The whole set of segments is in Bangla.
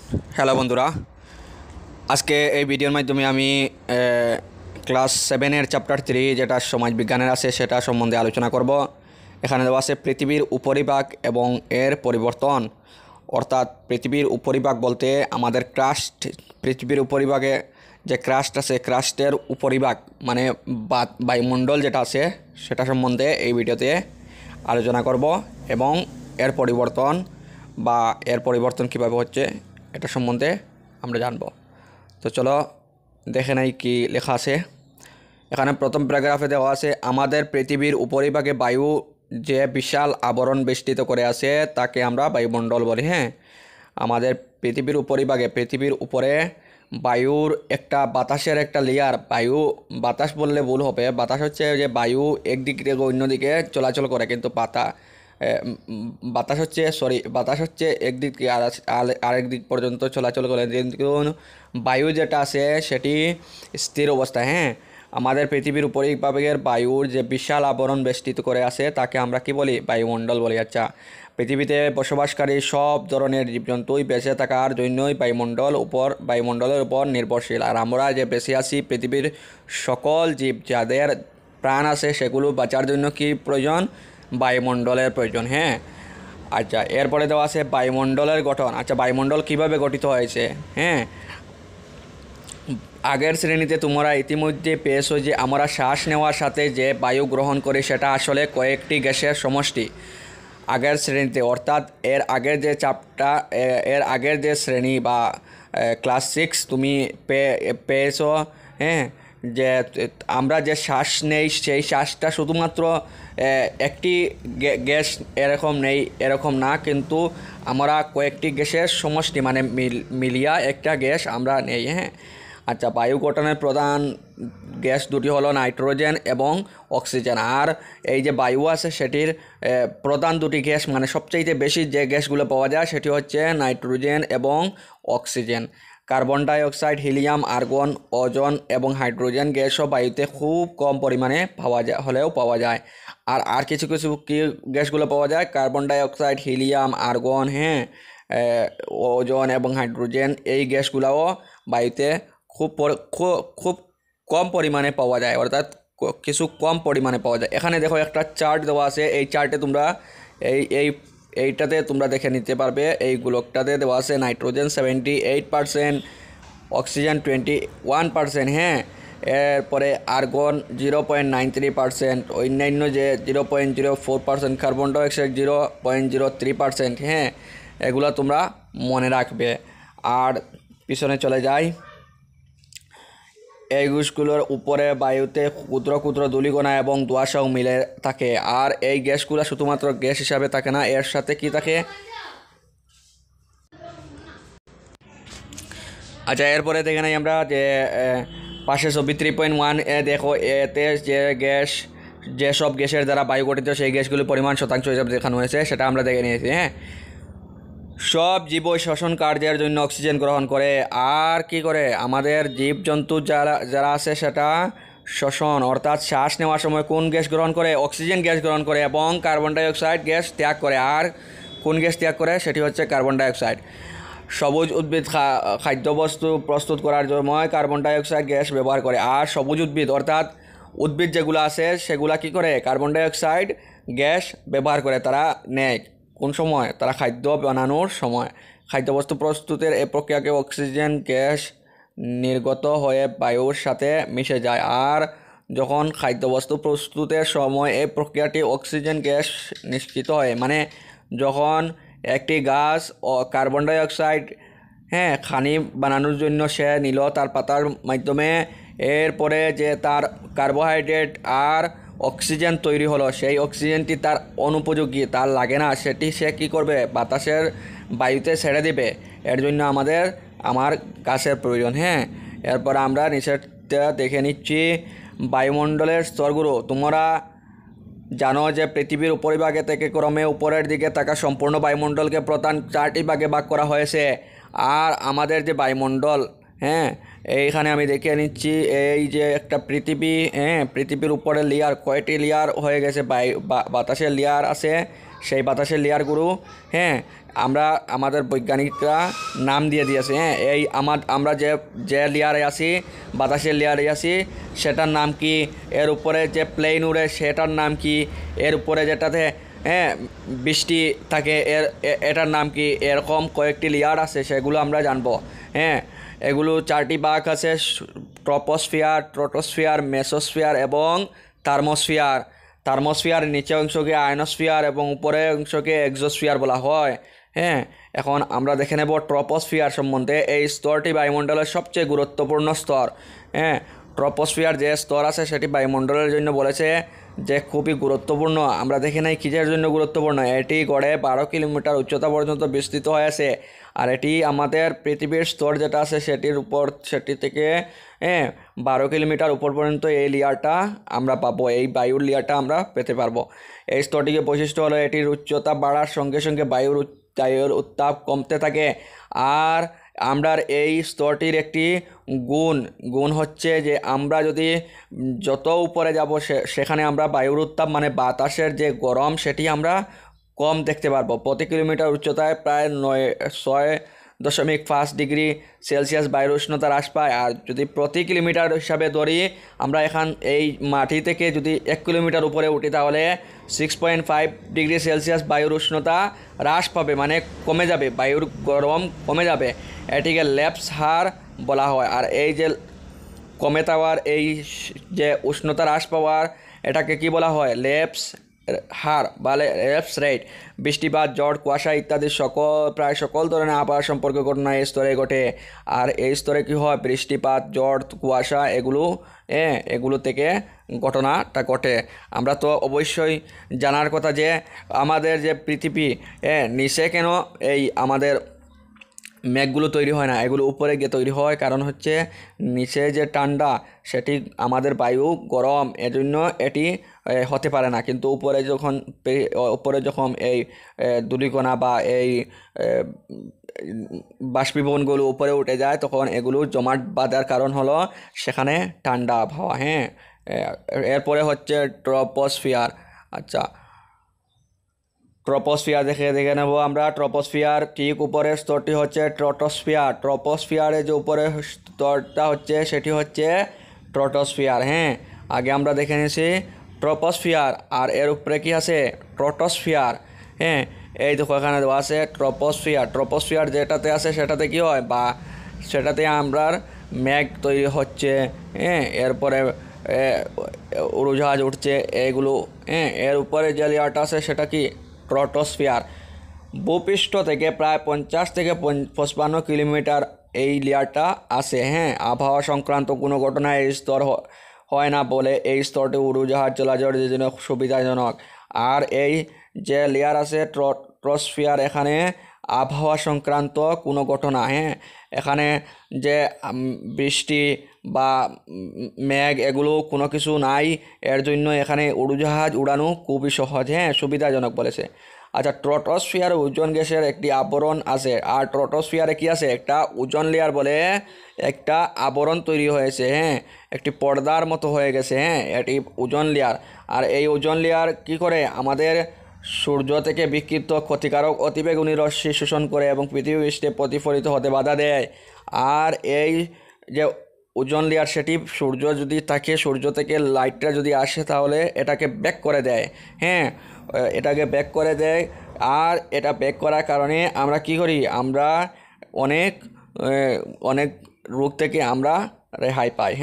হ্যালো বন্ধুরা, আজকে এই ভিডিওর মাধ্যমে আমি ক্লাস 7-এর চ্যাপ্টার 3 যেটা সমাজবিজ্ঞানের আছে সেটা সম্বন্ধে আলোচনা করব। এখানে দেওয়া আছে পৃথিবীর উপরিভাগ এবং এর পরিবর্তন। অর্থাৎ পৃথিবীর উপরিভাগ বলতে আমাদের ক্রাস্ট, পৃথিবীর উপরিভাগে যে ক্রাস্ট আছে ক্রাস্টের উপরিভাগ মানে বায়ুমণ্ডল যেটা আছে সেটা সম্বন্ধে এই ভিডিওতে আলোচনা করব এবং এর পরিবর্তন বা এর পরিবর্তন কীভাবে হচ্ছে এটা সম্বন্ধে আমরা জানব। তো চলো দেখে নেই কী লেখা আছে। এখানে প্রথম প্যারাগ্রাফে দেওয়া আছে আমাদের পৃথিবীর উপরিভাগে বায়ু যে বিশাল আবরণ বেষ্টিত করে আছে তাকে আমরা বায়ুমণ্ডল বলি। হ্যাঁ, আমাদের পৃথিবীর উপরিভাগে, পৃথিবীর উপরে বায়ুর একটা বাতাসের একটা লেয়ার, বাতাস বললে ভুল হবে, বাতাস হচ্ছে যে বায়ু একদিক থেকে অন্যদিকে চলাচল করে, কিন্তু বাতাস হচ্ছে একদিক থেকে আরেক দিক পর্যন্ত চলাচল করে, কিন্তু বায়ু যেটা আছে সেটি স্থির অবস্থায়। হ্যাঁ, আমাদের পৃথিবীর উপরিভাগের বায়ুর যে বিশাল আবরণ বেষ্টিত করে আছে তাকে আমরা কি বলি? বায়ুমণ্ডল বলি। আচ্ছা, পৃথিবীতে বসবাসকারী সব ধরনের জীবজন্তুই বেঁচে থাকার জন্যই বায়ুমণ্ডলের উপর নির্ভরশীল। আর আমরা যে বেঁচে আছি, পৃথিবীর সকল জীব যাদের প্রাণ আছে সেগুলো বাঁচার জন্য কি প্রয়োজন? বায়ুমণ্ডলের প্রয়োজন। হ্যাঁ, আচ্ছা, এরপরে দেওয়া আছে বায়ুমণ্ডলের গঠন। আচ্ছা, বায়ুমণ্ডল কিভাবে গঠিত হয়েছে? হ্যাঁ, আগের শ্রেণীতে তোমরা ইতিমধ্যে পেয়েছো যে আমরা শ্বাস নেওয়ার সাথে যে বায়ু গ্রহণ করি সেটা আসলে কয়েকটি গ্যাসের সমষ্টি। আগের শ্রেণীতে, অর্থাৎ এর আগের যে শ্রেণী বা ক্লাস 6 তুমি পেয়েছো। হ্যাঁ, যে আমরা যে শ্বাস নেই সেই শ্বাসটা শুধুমাত্র একটি গ্যাস এরকম না, কিন্তু আমরা কয়েকটি গ্যাসের সমষ্টি মানে মিলিয়া একটা গ্যাস আমরা নেই। হ্যাঁ, আচ্ছা, বায়ু গঠনের প্রধান গ্যাস দুটি হলো নাইট্রোজেন এবং অক্সিজেন। আর এই যে বায়ু আছে সেটির প্রধান দুটি গ্যাস মানে সবচেয়ে বেশি যে গ্যাসগুলো পাওয়া যায় সেটি হচ্ছে নাইট্রোজেন এবং oxygen. Carbon die oxide, helium, argon, ozone এবং হাইড্রোজেন গ্যাসও বায়ুতে খুব কম পরিমাণে পাওয়া যায়। আর কিছু কিছু কি গ্যাসগুলো পাওয়া যায়? Carbon die oxide, helium, argon, হ্যাঁ, ওজোন এবং হাইড্রোজেন, এই গ্যাসগুলোও বায়ুতে খুব কম পরিমাণে পাওয়া যায়, অর্থাৎ কিছু কম পরিমাণে পাওয়া যায়। এখানে দেখো একটা চার্ট দেওয়া আছে, এই চার্টে তোমরা এইটাতে তোমরা দেখে নিতে পারবে। এইগুলোটাতে দেওয়া আছে নাইট্রোজেন 78%, অক্সিজেন 21%, হ্যাঁ, এরপরে আর্গন 0.93%, অন্যান্য যে 0.04%, কার্বন ডাইঅক্সাইড 0.03%। হ্যাঁ, এগুলো তোমরা মনে রাখবে। আর পিছনে চলে যাই, এই গ্যাসগুলোর উপরে বায়ুতে ক্ষুদ্র ক্ষুদ্র ধূলিকণা এবং ধোঁয়াশাও মিলে থাকে। আর এই গ্যাসগুলো শুধুমাত্র গ্যাস হিসাবে থাকে না, এর সাথে কি থাকে? আচ্ছা, এরপরে দেখে নেই আমরা যে পাশে ছবি 3.1 দেখো, এতে যেসব গ্যাসের দ্বারা বায়ু গঠিত সেই গ্যাসগুলির পরিমাণ শতাংশ হিসাবে দেখানো হয়েছে, সেটা আমরা দেখে নিয়েছি। হ্যাঁ, সব জীবই শ্বসন কার্যের জন্য অক্সিজেন গ্রহণ করে। আর কি করে? আমাদের জীবজন্তু যারা আছে সেটা শ্বসন অর্থাৎ শ্বাস নেওয়ার সময় কোন গ্যাস গ্রহণ করে? অক্সিজেন গ্যাস গ্রহণ করে এবং কার্বন ডাইঅক্সাইড গ্যাস ত্যাগ করে। আর কোন গ্যাস ত্যাগ করে? সেটি হচ্ছে কার্বন ডাইঅক্সাইড। সবুজ উদ্ভিদ খাদ্যবস্তু প্রস্তুত করার সময় কার্বন ডাইঅক্সাইড গ্যাস ব্যবহার করে। আর সবুজ উদ্ভিদ অর্থাৎ উদ্ভিদ যেগুলো আছে সেগুলা কি করে? কার্বন ডাইঅক্সাইড গ্যাস ব্যবহার করে, তারা নেয়। কোন সময়? তারা খাদ্য বানানোর সময়। খাদ্যবস্তু প্রস্তুতের এই প্রক্রিয়াকে অক্সিজেন গ্যাস নির্গত হয়ে বায়ুর সাথে মিশে যায়। আর যখন খাদ্যবস্তু প্রস্তুতের সময় এই প্রক্রিয়াটি অক্সিজেন গ্যাস নিশ্চিত হয়, মানে যখন একটি গাছ ও কার্বন ডাইঅক্সাইড, হ্যাঁ, খানি বানানোর জন্য সে নিল তার পাতার মাধ্যমে, এরপরে যে তার কার্বোহাইড্রেট আর অক্সিজেন তৈরি হলো, সেই অক্সিজেনটি তার অনুপযোগী, তার লাগে না, সেটি সে কী করবে? বায়ুতে ছেড়ে দিবে। এর জন্য আমার গাছের প্রয়োজন। হ্যাঁ, এরপর আমরা নিচেরটা দেখে নিচ্ছি বায়ুমণ্ডলের স্তরগুলো। তোমরা জানো যে পৃথিবীর উপরিভাগে থেকে ক্রমে উপরের দিকে থাকা সম্পূর্ণ বায়ুমণ্ডলকে প্রধান 4টি ভাগে ভাগ করা হয়েছে। আর আমাদের যে বায়ুমণ্ডল, হ্যাঁ, এইখানে আমি দেখে নিচ্ছি এই যে একটা পৃথিবী, হ্যাঁ, পৃথিবীর উপরে লেয়ার কয়টি লেয়ার হয়ে গেছে? বাতাসের লেয়ার আছে সেই বাতাসের লেয়ারগুলো হ্যাঁ আমরা আমাদের বৈজ্ঞানিকরা নাম দিয়ে দিয়েছে। হ্যাঁ এই আমরা যে যে লেয়ারে আছি, বাতাসের লেয়ারে আছি, সেটার নাম কি, এর উপরে যে প্লেন উড়ে সেটার নাম কি, এর উপরে যেটাতে হ্যাঁ বৃষ্টি থাকে এটার নাম কি, এরকম কয়েকটি লেয়ার আছে, সেগুলো আমরা জানবো। হ্যাঁ এগুলো 4টি ভাগ আছে: ট্রপোস্ফিয়ার, স্ট্র্যাটোস্ফিয়ার, মেসোস্ফিয়ার এবং থার্মোস্ফিয়ার। থার্মোস্ফিয়ার নিচে অংশকে আয়নোস্ফিয়ার এবং উপরে অংশকে এক্সোস্ফিয়ার বলা হয়। হ্যাঁ এখন আমরা দেখে নেব ট্রপোস্ফিয়ার সম্বন্ধে। এই স্তরটি বায়ুমণ্ডলের সবচেয়ে গুরুত্বপূর্ণ স্তর। হ্যাঁ ট্রপোস্ফিয়ার যে স্তর আছে সেটি বায়ুমণ্ডলের জন্য বলেছে যে খুবই গুরুত্বপূর্ণ। আমরা দেখে নেই কিসের জন্য গুরুত্বপূর্ণ। এটি গড়ে 12 কিলোমিটার উচ্চতা পর্যন্ত বিস্তৃত হয়েছে, আর এটি আমাদের পৃথিবীর স্তর যেটা আছে সেটি থেকে 12 কিলোমিটার উপর পর্যন্ত এই লেয়ারটা আমরা পাবো, এই বায়ুর লেয়ারটা আমরা পেতে পারবো। এই স্তরটিকে বৈশিষ্ট্য হলো এটির উচ্চতা বাড়ার সঙ্গে সঙ্গে বায়ুর উত্তাপ কমতে থাকে। আর আমরার এই স্তরটির একটি গুণ হচ্ছে যে আমরা যদি যত উপরে যাব সেখানে আমরা বায়ুর উত্তাপ মানে বাতাসের যে গরম সেটি আমরা কম দেখতে পারবো। প্রতি কিলোমিটার উচ্চতায় প্রায় 6.5 ডিগ্রি সেলসিয়াস বায়ুর উষ্ণতা হ্রাস পায়। আর যদি প্রতি কিলোমিটার হিসাবে ধরি, আমরা এই মাটি থেকে যদি 1 কিলোমিটার উপরে উঠি তাহলে 6.5 ডিগ্রি সেলসিয়াস বায়ুর উষ্ণতা হ্রাস পাবে, মানে কমে যাবে, বায়ুর গরম কমে যাবে। এটিকে ল্যাপস হার বলা হয়। আর এই যে কমে যাওয়ার এই যে উষ্ণতা হ্রাস পাওয়ার এটাকে কি বলা হয়? ল্যাপস হার বা ল্যাপস রেট। বৃষ্টিপাত, ঝড়, কুয়াশা ইত্যাদি প্রায় সকল ধরনের আবহাওয়া সম্পর্কে ঘটনা এই স্তরে ঘটে। আর এই স্তরে কি হয়? বৃষ্টিপাত, ঝড়, কুয়াশা এগুলো থেকে ঘটনাটা ঘটে। আমরা তো অবশ্যই জানার কথা যে আমাদের যে পৃথিবী নিচে কেন এই আমাদের মেঘগুলো তৈরি হয় না, এগুলো উপরে গিয়ে তৈরি হয়। কারণ হচ্ছে নিচে যে ঠান্ডা সেটি আমাদের বায়ু গরম, এজন্য এটি হতে পারে না। কিন্তু উপরে যখন এই ধূলিকণা বা এই বাষ্পীভবনগুলো উপরে উঠে যায় তখন এগুলো জমাট বাঁধার কারণ হলো সেখানে ঠান্ডা আবহাওয়া। এরপরে হচ্ছে ট্রপোস্ফিয়ার। আচ্ছা, ট্রপোস্ফিয়ার দেখে নেব আমরা। ট্রপোস্ফিয়ার ঠিক উপরের স্তরটি হচ্ছে ট্রটোস্ফিয়ার। ট্রপোস্ফিয়ারের যে উপরের স্তরটা হচ্ছে সেটি হচ্ছে ট্রটোস্ফিয়ার। আগে আমরা দেখে নিয়েছি ট্রপোস্ফিয়ার, আর এর উপরে কি আছে? ট্রটোস্ফিয়ার। এই দেখো এখানে দেওয়া আছে ট্রপোস্ফিয়ার। ট্রপোস্ফিয়ার যেটাতে আছে সেটাতে কি হয়, বা সেটাতে আমরা মেঘ তৈরি হচ্ছে, এরপরে উড়োজাহাজ উঠছে, এগুলো। এর উপরে যে লেয়ারটা আছে সেটা কি? ট্রটোস্ফিয়ার। ভূপৃষ্ঠ থেকে প্রায় 50 থেকে 55 কিলোমিটার এই লেয়ারটা আছে। আবহাওয়া সংক্রান্ত কোনো ঘটনা এই স্তর হয় না বলে এই স্তরটি উড়োজাহাজ চলাচলের জন্য সুবিধাজনক। আর এই যে লেয়ার আছে ট্রপোস্ফিয়ার, এখানে আবহাওয়া সংক্রান্ত কোনো ঘটনা এখানে যে বৃষ্টি বা মেঘ এগুলো কোনো কিছু নাই, এর জন্য এখানে উড়োজাহাজ উড়ানো খুবই সহজ, সুবিধাজনক বলেছে। আচ্ছা, ট্রটোস্ফিয়ার ওজোন গ্যাসের একটি আবরণ আছে। আর ট্রটোস্ফিয়ারে কি আছে? একটা ওজোন লেয়ার বলে একটা আবরণ তৈরি হয়েছে, একটি পর্দার মতো হয়ে গেছে, এটি ওজোন লেয়ার। আর এই ওজোন লেয়ার কি করে? আমাদের সূর্য থেকে বিক্ষিপ্ত ক্ষতিকারক অতিবেগুনি রশ্মি শোষণ করে এবং পৃথিবী পৃষ্ঠে প্রতিফলিত হতে বাধা দেয়। আর এই যে ওজোন লেয়ার সেটি সূর্য যদি থাকে, সূর্য থেকে লাইটটা যদি আসে তাহলে এটাকে ব্যাক করে দেয়, এটাকে ব্যাক করে দেয়। আর এটা ব্যাক করার কারণে আমরা কি করি? আমরা অনেক রোগ থেকে আমরা রেহাই পাই।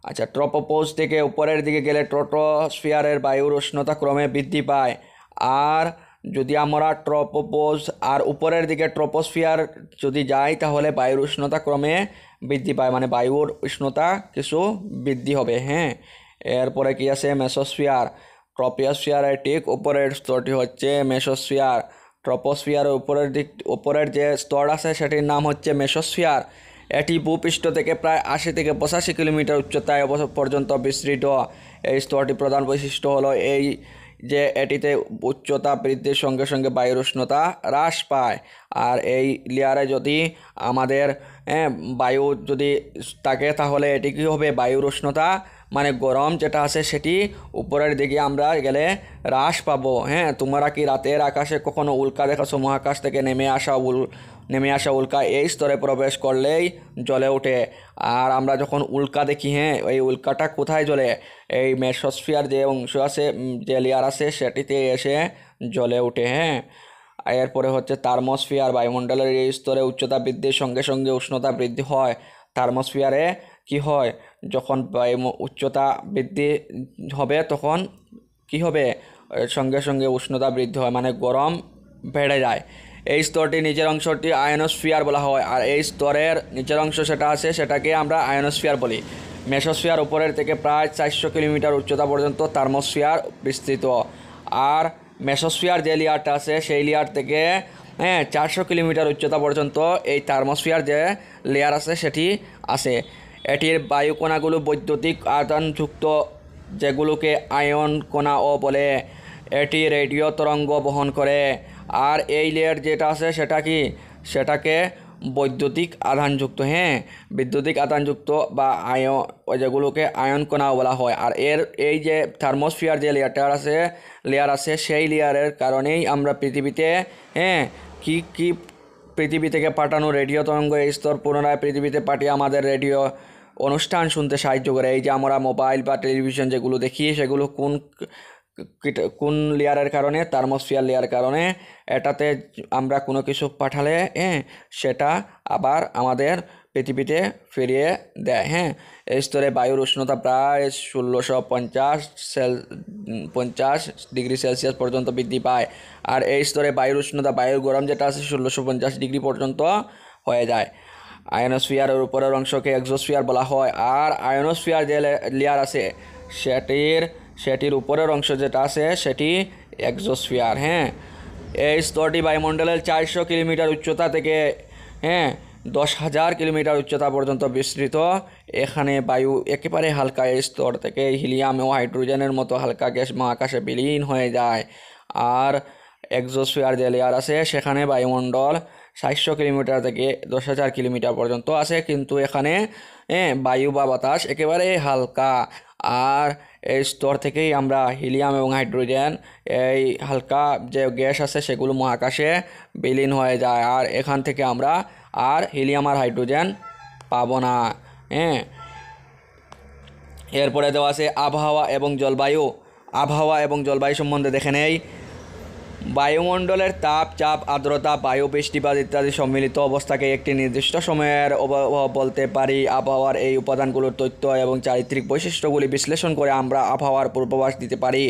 আচ্ছা, ট্রপোপোজ থেকে উপরের দিকে গেলে ট্রটোস্ফিয়ারের বায়ুর উষ্ণতা ক্রমে বৃদ্ধি পায়। আর যদি আমরা ট্রপোপোজ আর উপরের দিকে ট্রপোস্ফিয়ার যদি যাই তাহলে বায়ুর উষ্ণতা ক্রমে বৃদ্ধি পায়, মানে বায়ুর উষ্ণতা কিছু বৃদ্ধি হবে। এরপরে কি আছে? মেসোস্ফিয়ার। ট্রপোস্ফিয়ারের ঠিক উপরের স্তরটি হচ্ছে মেসোস্ফিয়ার। ট্রপোস্ফিয়ারের উপরের যে স্তর আছে সেটির নাম হচ্ছে মেসোস্ফিয়ার। এটি ভূপৃষ্ঠ থেকে প্রায় 80 থেকে 85 কিলোমিটার উচ্চতায় পর্যন্ত বিস্তৃত। এই স্তরটি প্রধান বৈশিষ্ট্য হলো এই যে এটিতে উচ্চতা বৃদ্ধির সঙ্গে সঙ্গে বায়ুর উষ্ণতা হ্রাস পায়। আর এই লেয়ারে যদি আমাদের বায়ু যদি থাকে তাহলে এটি কী হবে? বায়ুর উষ্ণতা মানে গরম যেটা আছে সেটি উপরের দিকে আমরা গেলে হ্রাস পাবো। হ্যাঁ, তোমরা কি রাতের আকাশে কখনো উল্কা দেখাছো? মহাকাশ থেকে নেমে আসা উল্কা এই স্তরে প্রবেশ করলেই জ্বলে ওঠে। আর আমরা যখন উল্কা দেখি, হ্যাঁ, এই উল্কাটা কোথায় জ্বলে? এই মেসোস্ফিয়ার যে অংশ আছে, যে লেয়ার আছে সেটিতে এসে জ্বলে ওঠে। হ্যাঁ, এরপরে হচ্ছে থার্মোস্ফিয়ার, বায়ুমণ্ডলের এই স্তরে উচ্চতা বৃদ্ধির সঙ্গে সঙ্গে উষ্ণতা বৃদ্ধি হয়। থার্মোস্ফিয়ারে কি হয়? যখন উচ্চতা বৃদ্ধি হবে তখন কি হবে? সঙ্গে সঙ্গে উষ্ণতা বৃদ্ধি হয়, মানে গরম বেড়ে যায়। এই স্তরটি নিচের অংশটি আয়নোস্ফিয়ার বলা হয়, আর এই স্তরের নিচের অংশ সেটা আছে সেটাকে আমরা আয়নোস্ফিয়ার বলি। মেসোস্ফিয়ার উপরের থেকে প্রায় 400 কিলোমিটার উচ্চতা পর্যন্ত থার্মোস্ফিয়ার বিস্তৃত। আর মেসোস্ফিয়ার যে লেয়ারটা আছে সেই লেয়ার থেকে 400 কিলোমিটার উচ্চতা পর্যন্ত এই থার্মোস্ফিয়ার যে লেয়ার আছে সেটি আছে। এটির বায়ুকণাগুলো বৈদ্যুতিক আধানযুক্ত, যেগুলোকে আয়ন কণাও বলে। এটি রেডিও তরঙ্গ বহন করে। আর এই লেয়ার যেটা আছে সেটা কি? সেটাকে বৈদ্যুতিক আধানযুক্ত, হ্যাঁ, বিদ্যুতিক আধানযুক্ত বা যেগুলোকে আয়ন কণাও বলা হয়। আর এই যে থার্মোস্ফিয়ার যে লেয়ার আছে সেই লেয়ারের কারণেই আমরা পৃথিবীতে, হ্যাঁ, কি পৃথিবী থেকে পাঠানো রেডিও তরঙ্গ এই স্তর পুনরায় পৃথিবীতে পাঠিয়ে আমাদের রেডিও অনুষ্ঠান শুনতে সাহায্য করে। এই যে আমরা মোবাইল বা টেলিভিশন যেগুলো দেখি সেগুলো কোন লেয়ারের কারণে? থার্মোস্ফিয়ার লেয়ার কারণে। এটাতে আমরা কোনো কিছু পাঠালে সেটা আবার আমাদের পৃথিবীতে ফিরিয়ে দেয়। হ্যাঁ, এই স্তরে বায়ুর উষ্ণতা প্রায় 1650 ডিগ্রি সেলসিয়াস পর্যন্ত বৃদ্ধি পায়। আর এই স্তরে বায়ুর গরম যেটা আছে 1650 ডিগ্রি পর্যন্ত হয়ে যায়। আয়নোস্ফিয়ারের উপরের অংশকে এক্সোস্ফিয়ার বলা হয়। আর আয়নোস্ফিয়ার যে লেয়ার আছে সেটির উপরের অংশ যেটা আছে সেটি এক্সোস্ফিয়ার। হ্যাঁ, এই স্তরটি বায়ুমণ্ডলের 400 কিলোমিটার উচ্চতা থেকে 10,000 কিলোমিটার উচ্চতা পর্যন্ত বিস্তৃত। এখানে বায়ু একেবারে হালকা। এই স্তর থেকে হিলিয়াম ও হাইড্রোজেনের মতো হালকা গ্যাস মহাকাশে বিলীন হয়ে যায়। আর এক্সোস্ফিয়ার যে লেয়ার আছে সেখানে বায়ুমণ্ডল 700 কিলোমিটার থেকে 10,000 কিলোমিটার পর্যন্ত আছে, কিন্তু এখানে বায়ু বা বাতাস একেবারে হালকা। আর এই স্তর থেকেই আমরা হিলিয়াম এবং হাইড্রোজেন, এই হালকা যে গ্যাস আছে সেগুলো মহাকাশে বিলীন হয়ে যায়। আর এখান থেকে আমরা আর হিলিয়াম আর হাইড্রোজেন পাবো না। এরপরে দেওয়া আছে আবহাওয়া এবং জলবায়ু সম্বন্ধে দেখে নেই। বায়ুমণ্ডলের তাপ, চাপ, আর্দ্রতা, বায়ু, বৃষ্টিপাত ইত্যাদি সম্মিলিত অবস্থাকে একটি নির্দিষ্ট সময়ের আবহাওয়া বলতে পারি। আবহাওয়ার এই উপাদানগুলোর তথ্য এবং চারিত্রিক বৈশিষ্ট্যগুলি বিশ্লেষণ করে আমরা আবহাওয়ার পূর্বাভাস দিতে পারি।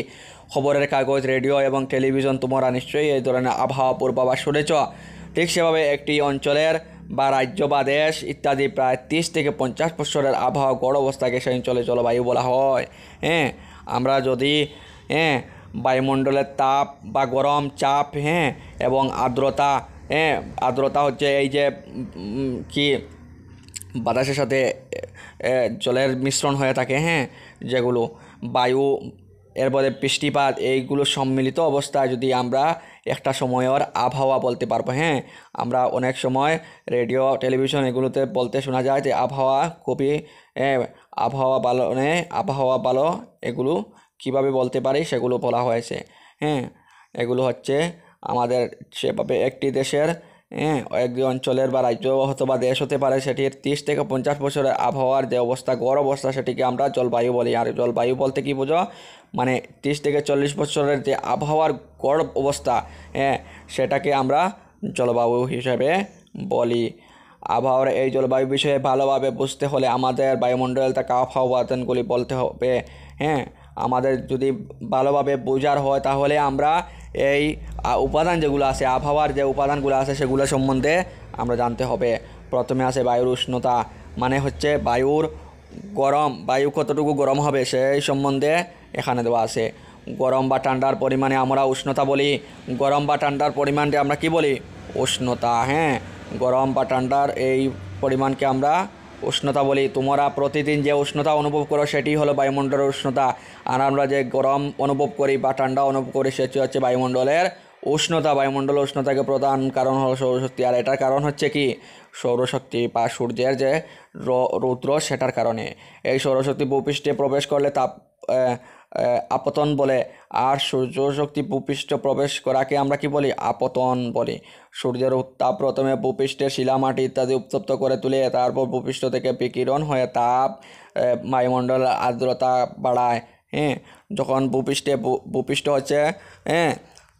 খবরের কাগজ, রেডিও এবং টেলিভিশন, তোমরা নিশ্চয়ই এই ধরনের আবহাওয়া পূর্বাভাস শুনেছ। ঠিক সেভাবে একটি অঞ্চলের বা রাজ্য বা দেশ ইত্যাদি প্রায় 30 থেকে 50 বছরের আবহাওয়া গড় অবস্থাকে সেই অঞ্চলে জলবায়ু বলা হয়। আমরা যদি বায়ুমণ্ডলের তাপ বা গরম, চাপ, এবং আর্দ্রতা, আর্দ্রতা হচ্ছে এই যে কি বাতাসের সাথে জলের মিশ্রণ হয়ে থাকে, যেগুলো বায়ু, এরপরে বৃষ্টিপাত, এইগুলো সম্মিলিত অবস্থায় যদি আমরা একটা সময়ের আবহাওয়া বলতে পারবো। আমরা অনেক সময় রেডিও, টেলিভিশন এগুলোতে বলতে শোনা যায় যে আবহাওয়া ভালো এগুলো কিভাবে বলতে পারি সেগুলো বলা হয়েছে। এগুলো হচ্ছে আমাদের সেভাবে একটি দেশের একটি অঞ্চলের বা রাজ্য অথবা দেশ হতে পারে, সেটির 30 থেকে 50 বছরের আবহাওয়ার যে অবস্থা, গড় অবস্থা, সেটিকে আমরা জলবায়ু বলি। আর জলবায়ু বলতে কি বোঝো? মানে 30 থেকে 40 বছরের যে আবহাওয়ার গড় অবস্থা, সেটাকে আমরা জলবায়ু হিসেবে বলি। আবহাওয়ার এই জলবায়ু বিষয়ে ভালোভাবে বুঝতে হলে আমাদের বায়ুমণ্ডলে থাকা আবহাওয়া উপাদানগুলি বলতে হবে। আমাদের যদি ভালোভাবে বোঝার হয় তাহলে আমরা এই উপাদান যেগুলো আছে, আবহাওয়ার যে উপাদানগুলো আছে সেগুলো সম্বন্ধে আমরা জানতে হবে। প্রথমে আছে বায়ুর উষ্ণতা, মানে হচ্ছে বায়ু কতটুকু গরম হবে সেই সম্বন্ধে এখানে দেওয়া আছে। গরম বা ঠান্ডার পরিমাণে আমরা উষ্ণতা বলি। গরম বা ঠান্ডার পরিমাণকে আমরা কি বলি? উষ্ণতা। গরম বা ঠান্ডার এই পরিমাণকে আমরা উষ্ণতা বলি। তোমরা প্রতিদিন যে উষ্ণতা অনুভব করো সেটি হলো বায়ুমণ্ডলের উষ্ণতা। আর আমরা যে গরম অনুভব করি বা ঠান্ডা অনুভব করি সেটি হচ্ছে বায়ুমণ্ডলের উষ্ণতা, বায়ুমণ্ডলের উষ্ণতাকে প্রধান কারণ হলো সৌরশক্তি। আর এটার কারণ হচ্ছে কি সৌরশক্তি বা সূর্যের যে রৌদ্র সেটার কারণে। এই সৌরশক্তি ভূপৃষ্ঠে প্রবেশ করলে তাপ আপতন বলে। আর সূর্যশক্তি ভূপৃষ্ঠে প্রবেশ করাকে আমরা কি বলি? আপতন বলি। সূর্যের উত্তাপ প্রথমে ভূপৃষ্ঠের শিলামাটি ইত্যাদি উত্তপ্ত করে তুলে, তারপর ভূপৃষ্ঠ থেকে বিকিরণ হয়ে তাপ বায়ুমণ্ডলের আর্দ্রতা বাড়ায়। হ্যাঁ, যখন ভূপৃষ্ঠ হচ্ছে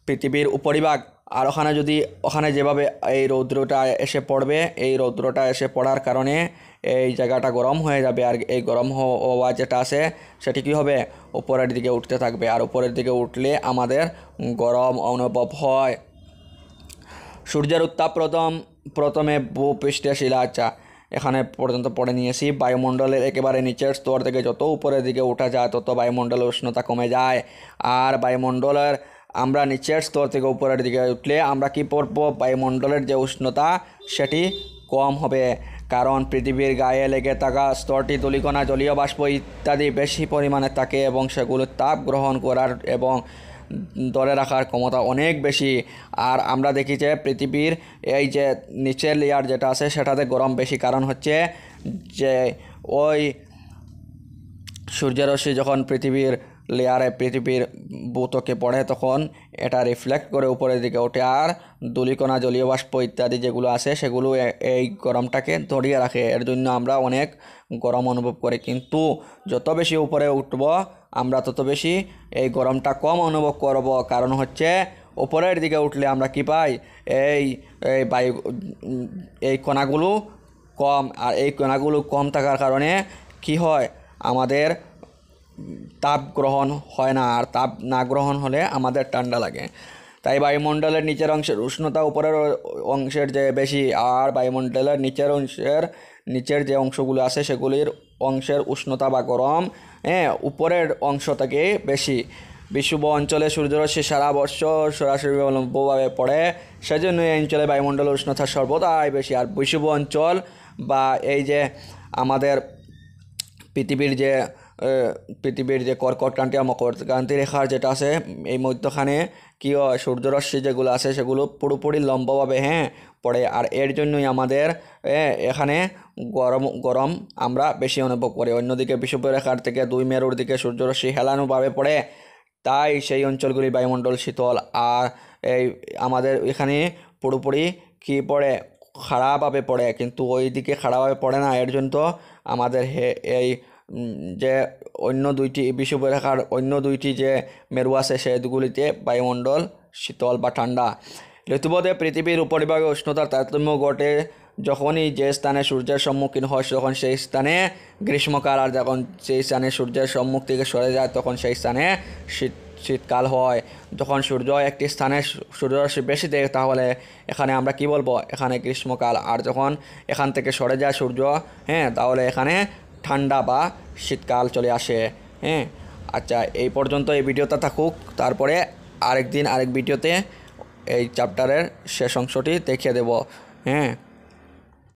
পৃথিবীর উপরিভাগ, আর ওখানে যেভাবে এই রৌদ্রটা এসে পড়বে, এই রৌদ্রটা এসে পড়ার কারণে এই জায়গাটা গরম হয়ে যাবে। আর এই গরম হওয়া যেটা আছে সেটি কী হবে? উপরের দিকে উঠতে থাকবে। আর উপরের দিকে উঠলে আমাদের গরম অনুভব হয়। সূর্যের উত্তাপ প্রথমে ভূপৃষ্ঠের শিলা, আচ্ছা এখানে পর্যন্ত পড়ে নিয়েছি। বায়ুমণ্ডলের একেবারে নিচের স্তর থেকে যত উপরের দিকে ওঠা যায় তত বায়ুমণ্ডলের উষ্ণতা কমে যায়। আর বায়ুমণ্ডলের আমরা নিচের স্তর থেকে উপরের দিকে উঠলে আমরা কি পড়ব? বায়ুমণ্ডলের যে উষ্ণতা সেটি কম হবে, কারণ পৃথিবীর গায়ে লেগে থাকা স্তরটি ধূলিকণা, জলীয় বাষ্প ইত্যাদি বেশি পরিমাণে থাকে এবং সেগুলো তাপ গ্রহণ করার এবং ধরে রাখার ক্ষমতা অনেক বেশি। আর আমরা দেখি যে পৃথিবীর এই যে নিচের লেয়ার যেটা আছে সেটাতে গরম বেশি, কারণ হচ্ছে যে ওই সূর্যরশ্মি যখন পৃথিবীর ভূত্বকে পড়ে তখন এটা রিফ্লেক্ট করে উপরের দিকে ওঠে, আর ধূলিকণা, জলীয় বাষ্প ইত্যাদি যেগুলো আছে সেগুলো এই গরমটাকে ধরিয়ে রাখে। এর জন্য আমরা অনেক গরম অনুভব করি। কিন্তু যত বেশি উপরে উঠব আমরা তত বেশি এই গরমটা কম অনুভব করব, কারণ হচ্ছে উপরের দিকে উঠলে আমরা কি পাই? এই কণাগুলো কম, আর এই কণাগুলো কম থাকার কারণে কি হয়? আমাদের তাপ গ্রহণ হয় না, আর তাপ না গ্রহণ হলে আমাদের ঠান্ডা লাগে। তাই বায়ুমণ্ডলের নিচের অংশের উষ্ণতা উপরের অংশের যে বেশি, আর বায়ুমণ্ডলের নিচের যে অংশগুলো আছে সেগুলির অংশের উষ্ণতা বা গরম উপরের অংশ থেকে বেশি। বিষুব অঞ্চলে সূর্যরশ্মি সারা বছর সরাসরিভাবে পড়ে, সেজন্য এই অঞ্চলে বায়ুমণ্ডলের উষ্ণতা সর্বদাই বেশি। আর বিষুব অঞ্চল বা এই যে আমাদের পৃথিবীর যে কর্কট ক্রান্তি আর মকর ক্রান্তি রেখার যেটা আছে এই মধ্যখানে কী হয়? সূর্যরশ্মি যেগুলো আছে সেগুলো পুরোপুরি লম্বভাবে পড়ে। আর এর জন্যই আমাদের এখানে গরম আমরা বেশি অনুভব করি। অন্যদিকে বিষুব রেখার থেকে 2 মেরুর দিকে সূর্যরশ্মি হেলানোভাবে পড়ে, তাই সেই অঞ্চলগুলি বায়ুমণ্ডল শীতল। আর এই আমাদের এখানে পুরোপুরি কি পড়ে? খাড়াভাবে পড়ে, কিন্তু ওই দিকে খাড়াভাবে পড়ে না। এর জন্য তো আমাদের এই যে অন্য দুইটি বিষুব রেখার অন্য দুইটি যে মেরু আছে সেগুলিতে বায়ুমণ্ডল শীতল বা ঠান্ডা। ঋতুপথে পৃথিবীর উপরিভাগে উষ্ণতার তারতম্য ঘটে যখনই যে স্থানে সূর্যের সম্মুখীন হয় তখন সেই স্থানে গ্রীষ্মকাল, আর যখন সেই স্থানে সূর্যের সম্মুখ থেকে সরে যায় তখন সেই স্থানে শীতকাল হয়। যখন সূর্য একটি স্থানে সূর্যরশ্মি বেশি দেয় তাহলে এখানে আমরা কি বলবো? এখানে গ্রীষ্মকাল। আর যখন এখান থেকে সরে যায় সূর্য তাহলে এখানে ঠান্ডা বা শীতকাল চলে আসে। আচ্ছা, এই পর্যন্ত এই ভিডিওটা থাকুক, তারপরে আরেক ভিডিওতে এই চ্যাপ্টারের শেষ অংশটি দেখিয়ে দেব।